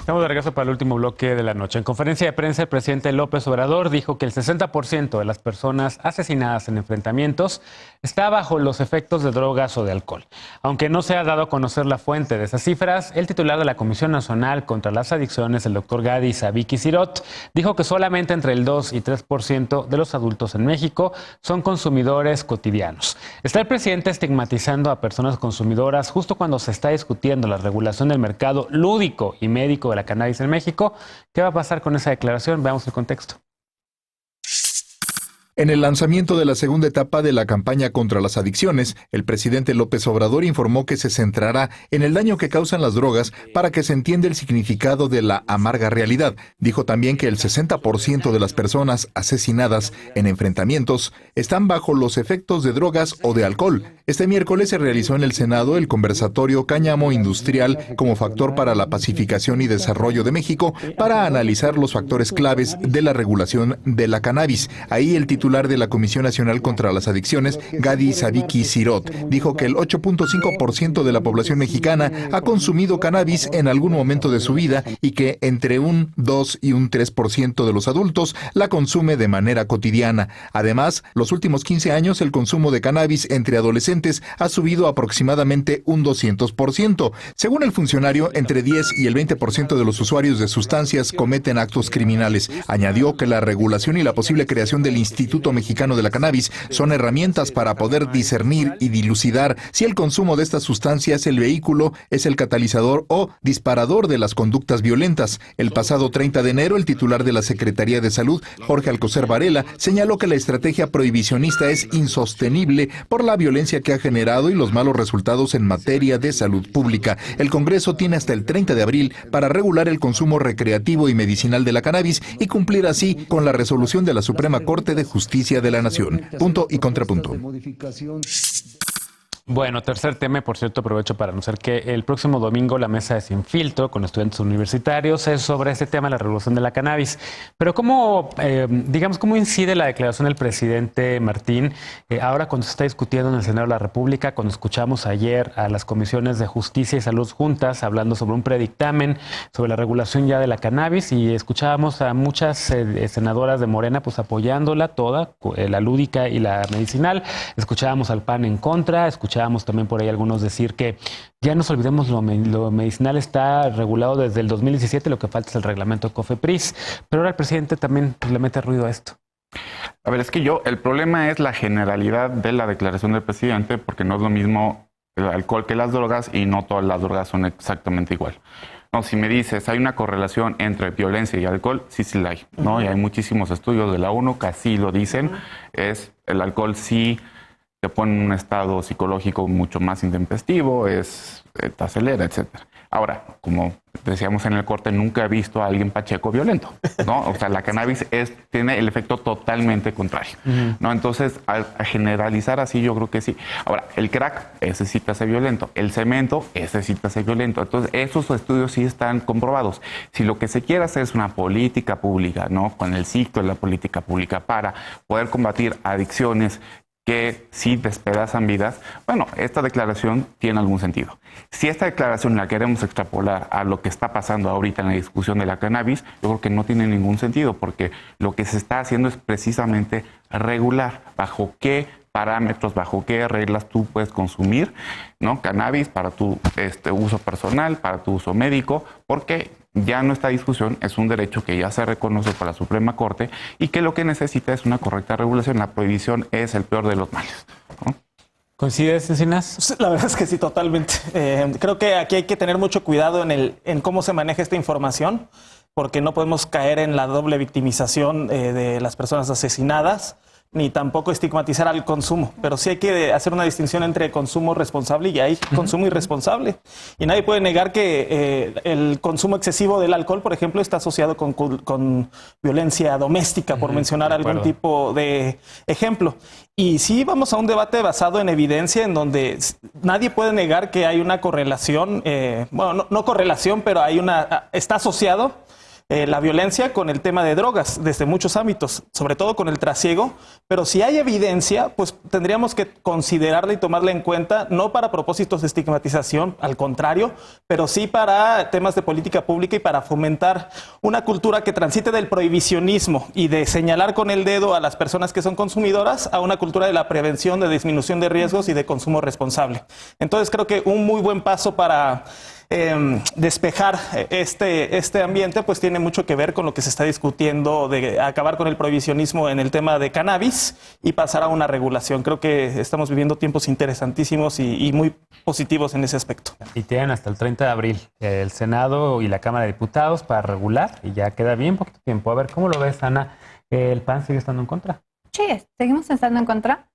Estamos de regreso para el último bloque de la noche. En conferencia de prensa, el presidente López Obrador dijo que el 60% de las personas asesinadas en enfrentamientos está bajo los efectos de drogas o de alcohol. Aunque no se ha dado a conocer la fuente de esas cifras, el titular de la Comisión Nacional contra las Adicciones, el doctor Gadi Savicki Sirot, dijo que solamente entre el 2 y 3% de los adultos en México son consumidores cotidianos. Está el presidente estigmatizando a personas consumidoras justo cuando se está discutiendo la regulación del mercado lúdico y médico de la cannabis en México. ¿Qué va a pasar con esa declaración? Veamos el contexto. En el lanzamiento de la segunda etapa de la campaña contra las adicciones, el presidente López Obrador informó que se centrará en el daño que causan las drogas para que se entienda el significado de la amarga realidad. Dijo también que el 60% de las personas asesinadas en enfrentamientos están bajo los efectos de drogas o de alcohol. Este miércoles se realizó en el Senado el conversatorio Cáñamo Industrial como factor para la pacificación y desarrollo de México para analizar los factores claves de la regulación de la cannabis. Ahí el titular de la Comisión Nacional contra las Adicciones, Gadi Savicki Sirot, dijo que el 8.5% de la población mexicana ha consumido cannabis en algún momento de su vida y que entre un 2 y un 3% de los adultos la consume de manera cotidiana. Además, los últimos 15 años el consumo de cannabis entre adolescentes ha subido aproximadamente un 200%. Según el funcionario, entre 10 y el 20% de los usuarios de sustancias cometen actos criminales. Añadió que la regulación y la posible creación del Instituto Mexicano de la Cannabis son herramientas para poder discernir y dilucidar si el consumo de estas sustancias, el vehículo, es el catalizador o disparador de las conductas violentas. El pasado 30 de enero, el titular de la Secretaría de Salud, Jorge Alcocer Varela, señaló que la estrategia prohibicionista es insostenible por la violencia que ha generado y los malos resultados en materia de salud pública. El Congreso tiene hasta el 30 de abril para regular el consumo recreativo y medicinal de la cannabis y cumplir así con la resolución de la Suprema Corte de Justicia de la Nación. Punto y contrapunto. Bueno, tercer tema, y por cierto aprovecho para anunciar que el próximo domingo la mesa de Sin Filtro con estudiantes universitarios es sobre este tema, la regulación de la cannabis. Pero ¿cómo incide la declaración del presidente Martín ahora cuando se está discutiendo en el Senado de la República, cuando escuchamos ayer a las comisiones de Justicia y Salud juntas hablando sobre un predictamen sobre la regulación ya de la cannabis y escuchábamos a muchas senadoras de Morena pues apoyándola toda, la lúdica y la medicinal, escuchábamos al PAN en contra, escuchábamos también por ahí algunos decir que ya nos olvidemos lo medicinal está regulado desde el 2017, lo que falta es el reglamento de COFEPRIS, pero ahora el presidente también le mete ruido a esto. A ver, es que el problema es la generalidad de la declaración del presidente, porque no es lo mismo el alcohol que las drogas y no todas las drogas son exactamente igual. No, si me dices, hay una correlación entre violencia y alcohol, sí la hay, ¿no? Y hay muchísimos estudios de la ONU que así lo dicen, el alcohol sí te pone en un estado psicológico mucho más intempestivo, te acelera, etcétera. Ahora, como decíamos en el corte, nunca he visto a alguien pacheco violento, ¿no? O sea, la cannabis tiene el efecto totalmente contrario, ¿no? Entonces, a generalizar así, yo creo que sí. Ahora, el crack, ese sí te hace violento. El cemento, ese sí te hace violento. Entonces, esos estudios sí están comprobados. Si lo que se quiere hacer es una política pública, ¿no? Con el ciclo de la política pública para poder combatir adicciones que sí despedazan vidas, bueno, esta declaración tiene algún sentido. Si esta declaración la queremos extrapolar a lo que está pasando ahorita en la discusión de la cannabis, yo creo que no tiene ningún sentido, porque lo que se está haciendo es precisamente regular bajo qué parámetros, bajo qué reglas tú puedes consumir, ¿no? Cannabis para tu uso personal, para tu uso médico, porque ya no está discusión, es un derecho que ya se reconoce por la Suprema Corte y que lo que necesita es una correcta regulación. La prohibición es el peor de los males, ¿no? ¿Coincides, Encinas? La verdad es que sí, totalmente. Creo que aquí hay que tener mucho cuidado en cómo se maneja esta información, porque no podemos caer en la doble victimización de las personas asesinadas, ni tampoco estigmatizar al consumo, pero sí hay que hacer una distinción entre consumo responsable y hay consumo irresponsable. Y nadie puede negar que el consumo excesivo del alcohol, por ejemplo, está asociado con violencia doméstica, por mencionar algún tipo de ejemplo. Y sí vamos a un debate basado en evidencia, en donde nadie puede negar que hay una correlación, bueno, no correlación, pero está asociado la violencia con el tema de drogas desde muchos ámbitos, sobre todo con el trasiego, pero si hay evidencia, pues tendríamos que considerarla y tomarla en cuenta, no para propósitos de estigmatización, al contrario, pero sí para temas de política pública y para fomentar una cultura que transite del prohibicionismo y de señalar con el dedo a las personas que son consumidoras a una cultura de la prevención, de disminución de riesgos y de consumo responsable. Entonces creo que un muy buen paso para despejar este ambiente pues tiene mucho que ver con lo que se está discutiendo de acabar con el prohibicionismo en el tema de cannabis y pasar a una regulación. Creo que estamos viviendo tiempos interesantísimos y muy positivos en ese aspecto. Y tienen hasta el 30 de abril el Senado y la Cámara de Diputados para regular y ya queda bien poquito tiempo. A ver, ¿cómo lo ves, Ana? ¿El PAN sigue estando en contra? Sí, seguimos estando en contra.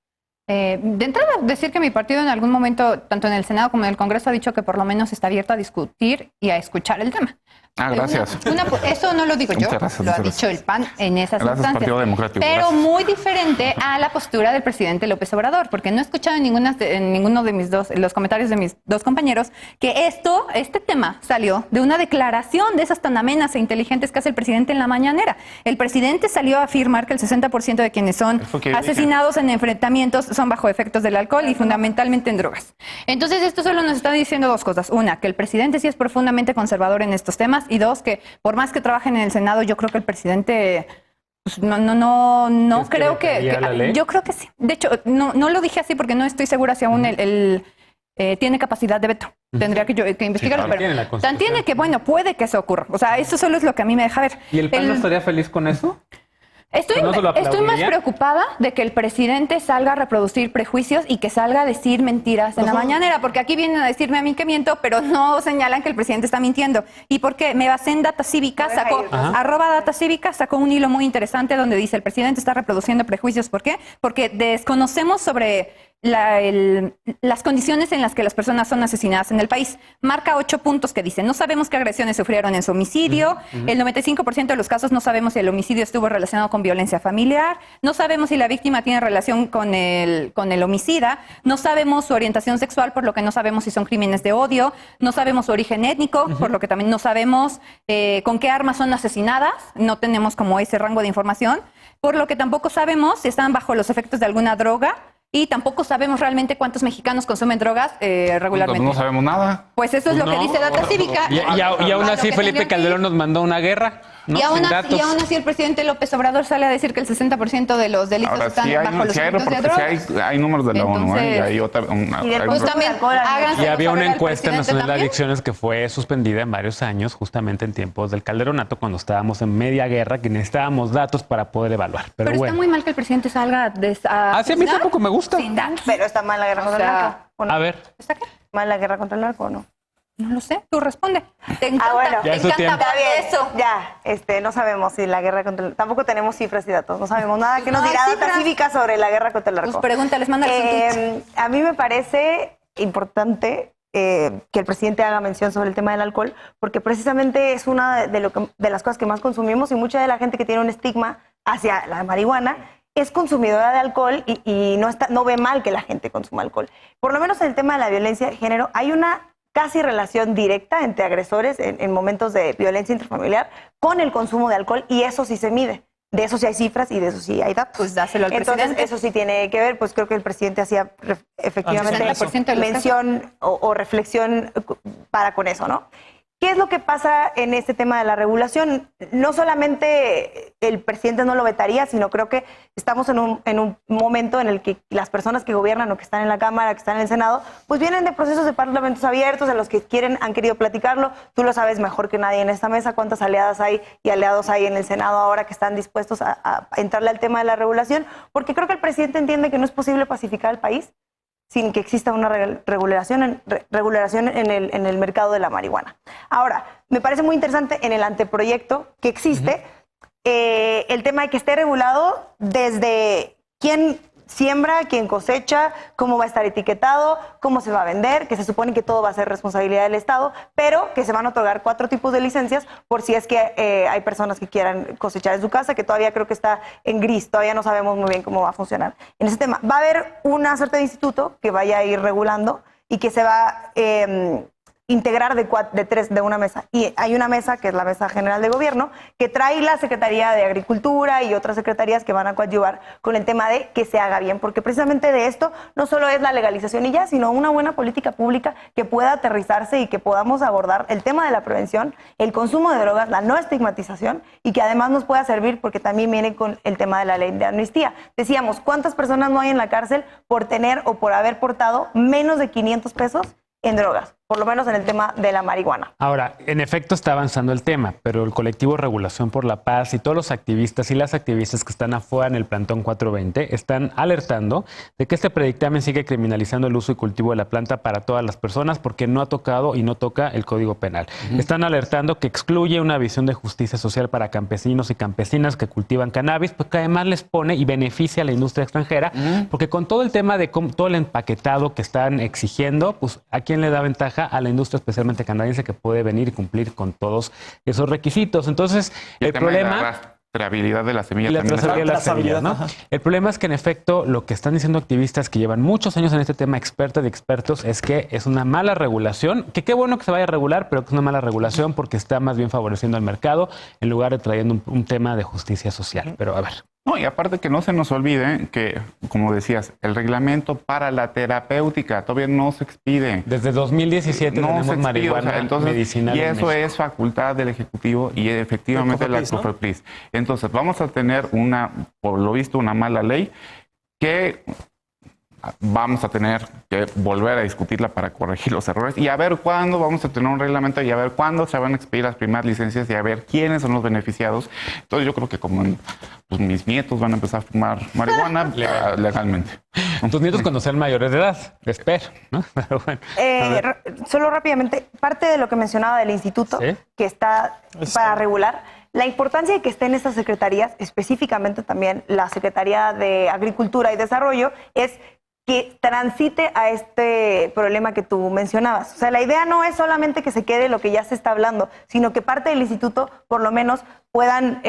De entrada, decir que mi partido en algún momento, tanto en el Senado como en el Congreso, ha dicho que por lo menos está abierto a discutir y a escuchar el tema. Gracias. Eso no lo digo yo, lo ha dicho el PAN en esas instancias. Partido Democrático. Pero muy diferente a la postura del presidente López Obrador, porque no he escuchado en ninguno de los comentarios de mis dos compañeros que este tema salió de una declaración de esas tan amenas e inteligentes que hace el presidente en la mañanera. El presidente salió a afirmar que el 60% de quienes son asesinados en enfrentamientos son bajo efectos del alcohol y fundamentalmente en drogas. Entonces esto solo nos está diciendo dos cosas. Una, que el presidente sí es profundamente conservador en estos temas, y dos, que por más que trabajen en el Senado, yo creo que el presidente pues, no creo que yo creo que sí. De hecho, no lo dije así porque no estoy segura si aún él tiene capacidad de veto. Tendría que investigarlo, pero tan tiene que, bueno, puede que eso ocurra. O sea, eso solo es lo que a mí me deja ver. ¿Y el PAN no estaría feliz con eso? Estoy más preocupada de que el presidente salga a reproducir prejuicios y que salga a decir mentiras en la mañanera, porque aquí vienen a decirme a mí que miento, pero no señalan que el presidente está mintiendo. ¿Y por qué? Me basé en Data Cívica, @Data Cívica, sacó un hilo muy interesante donde dice el presidente está reproduciendo prejuicios. ¿Por qué? Porque desconocemos sobre las condiciones en las que las personas son asesinadas en el país. Marca 8 puntos que dicen: no sabemos qué agresiones sufrieron en su homicidio, el 95% de los casos no sabemos si el homicidio estuvo relacionado con violencia familiar, no sabemos si la víctima tiene relación con el homicida, no sabemos su orientación sexual, por lo que no sabemos si son crímenes de odio, no sabemos su origen étnico, por lo que también no sabemos con qué armas son asesinadas, no tenemos como ese rango de información, por lo que tampoco sabemos si están bajo los efectos de alguna droga. Y tampoco sabemos realmente cuántos mexicanos consumen drogas regularmente. No sabemos nada. Pues eso es lo que dice Data Cívica. Y aún así Felipe Calderón nos mandó una guerra, ¿no? Y aún así el presidente López Obrador sale a decir que el 60% de los delitos están bajo los efectos de drogas. Hay números de la ONU, y hay otra... Y había una encuesta nacional de adicciones que fue suspendida en varios años, justamente en tiempos del Calderonato, cuando estábamos en media guerra, que necesitábamos datos para poder evaluar. Pero bueno. Está muy mal que el presidente salga a mí tampoco me gusta. Sin datos. Pero está mal la guerra contra el narco. No? A ver. ¿Está qué? ¿Mal la guerra contra el narco o no? No lo sé, tú responde. Te encanta, bueno, te encanta hablar de eso. Ya, no sabemos si la guerra contra el... Tampoco tenemos cifras y datos, no sabemos nada. ¿Qué nos dirá Data Cívica sobre la guerra contra el narco? Pues pregúntales, mándales un tweet. A mí me parece importante que el presidente haga mención sobre el tema del alcohol, porque precisamente es una de las cosas que más consumimos, y mucha de la gente que tiene un estigma hacia la marihuana es consumidora de alcohol y no ve mal que la gente consuma alcohol. Por lo menos en el tema de la violencia de género hay una casi relación directa entre agresores en momentos de violencia intrafamiliar con el consumo de alcohol, y eso sí se mide. De eso sí hay cifras y de eso sí hay datos. Pues dáselo al presidente. Entonces, eso sí tiene que ver, pues creo que el presidente hacía efectivamente mención o reflexión para con eso, ¿no? ¿Qué es lo que pasa en este tema de la regulación? No solamente el presidente no lo vetaría, sino creo que estamos en un momento en el que las personas que gobiernan o que están en la Cámara, que están en el Senado, pues vienen de procesos de parlamentos abiertos en los que han querido platicarlo. Tú lo sabes mejor que nadie en esta mesa, cuántas aliadas hay y aliados hay en el Senado ahora que están dispuestos a entrarle al tema de la regulación, porque creo que el presidente entiende que no es posible pacificar el país sin que exista una regulación en el mercado de la marihuana. Ahora, me parece muy interesante en el anteproyecto que existe el tema de que esté regulado desde quién siembra, quién cosecha, cómo va a estar etiquetado, cómo se va a vender, que se supone que todo va a ser responsabilidad del Estado, pero que se van a otorgar 4 tipos de licencias por si es que hay personas que quieran cosechar en su casa, que todavía creo que está en gris, todavía no sabemos muy bien cómo va a funcionar. En ese tema, va a haber una suerte de instituto que vaya a ir regulando y que se va integrar de una mesa. Y hay una mesa, que es la Mesa General de Gobierno, que trae la Secretaría de Agricultura y otras secretarías que van a coadyuvar con el tema de que se haga bien, porque precisamente de esto no solo es la legalización y ya, sino una buena política pública que pueda aterrizarse y que podamos abordar el tema de la prevención, el consumo de drogas, la no estigmatización, y que además nos pueda servir porque también viene con el tema de la ley de amnistía. Decíamos, ¿cuántas personas no hay en la cárcel por tener o por haber portado menos de 500 pesos en drogas? Por lo menos en el tema de la marihuana. Ahora, en efecto está avanzando el tema, pero el colectivo Regulación por la Paz y todos los activistas y las activistas que están afuera en el plantón 420 están alertando de que este predictamen sigue criminalizando el uso y cultivo de la planta para todas las personas porque no ha tocado y no toca el Código Penal. Están alertando que excluye una visión de justicia social para campesinos y campesinas que cultivan cannabis, porque además les pone y beneficia a la industria extranjera, porque con todo el tema de todo el empaquetado que están exigiendo, pues ¿a quién le da ventaja? A la industria especialmente canadiense que puede venir y cumplir con todos esos requisitos. Entonces, el problema... La trazabilidad de la semilla. Y la trazabilidad de la semilla, ¿no? El problema es que, en efecto, lo que están diciendo activistas que llevan muchos años en este tema, expertas y expertos, es que es una mala regulación, que qué bueno que se vaya a regular, pero que es una mala regulación porque está más bien favoreciendo al mercado en lugar de trayendo un tema de justicia social. Pero a ver. No, y aparte que no se nos olvide que, como decías, el reglamento para la terapéutica todavía no se expide. Desde 2017 no tenemos se expide, marihuana medicinal. Y eso es facultad del Ejecutivo y efectivamente la COFEPRIS. Entonces vamos a tener por lo visto, una mala ley que vamos a tener que volver a discutirla para corregir los errores y a ver cuándo vamos a tener un reglamento y a ver cuándo se van a expedir las primeras licencias y a ver quiénes son los beneficiados. Entonces yo creo que como pues mis nietos van a empezar a fumar marihuana legalmente. Tus nietos cuando sean mayores de edad, espero, ¿no? Pero bueno, solo rápidamente, parte de lo que mencionaba del instituto, ¿sí?, que está para regular, la importancia de que estén estas secretarías, específicamente también la Secretaría de Agricultura y Desarrollo, es que transite a este problema que tú mencionabas. O sea, la idea no es solamente que se quede lo que ya se está hablando, sino que parte del instituto, por lo menos, puedan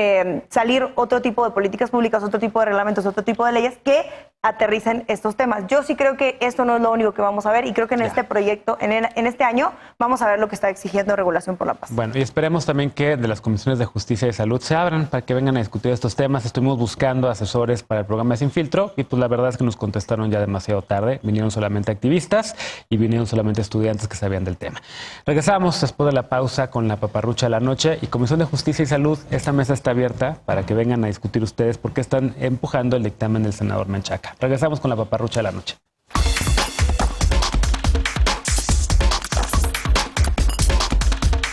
salir otro tipo de políticas públicas, otro tipo de reglamentos, otro tipo de leyes que aterricen estos temas. Yo sí creo que esto no es lo único que vamos a ver y creo que en este proyecto, en este año, vamos a ver lo que está exigiendo Regulación por la Paz. Bueno, y esperemos también que de las comisiones de justicia y salud se abran para que vengan a discutir estos temas. Estuvimos buscando asesores para el programa Sin Filtro y pues la verdad es que nos contestaron ya demasiado tarde. Vinieron solamente activistas y vinieron solamente estudiantes que sabían del tema. Regresamos después de la pausa con la paparrucha de la noche y Comisión de Justicia y Salud. Esta mesa está abierta para que vengan a discutir ustedes porque están empujando el dictamen del senador Menchaca. Regresamos con la paparrucha de la noche.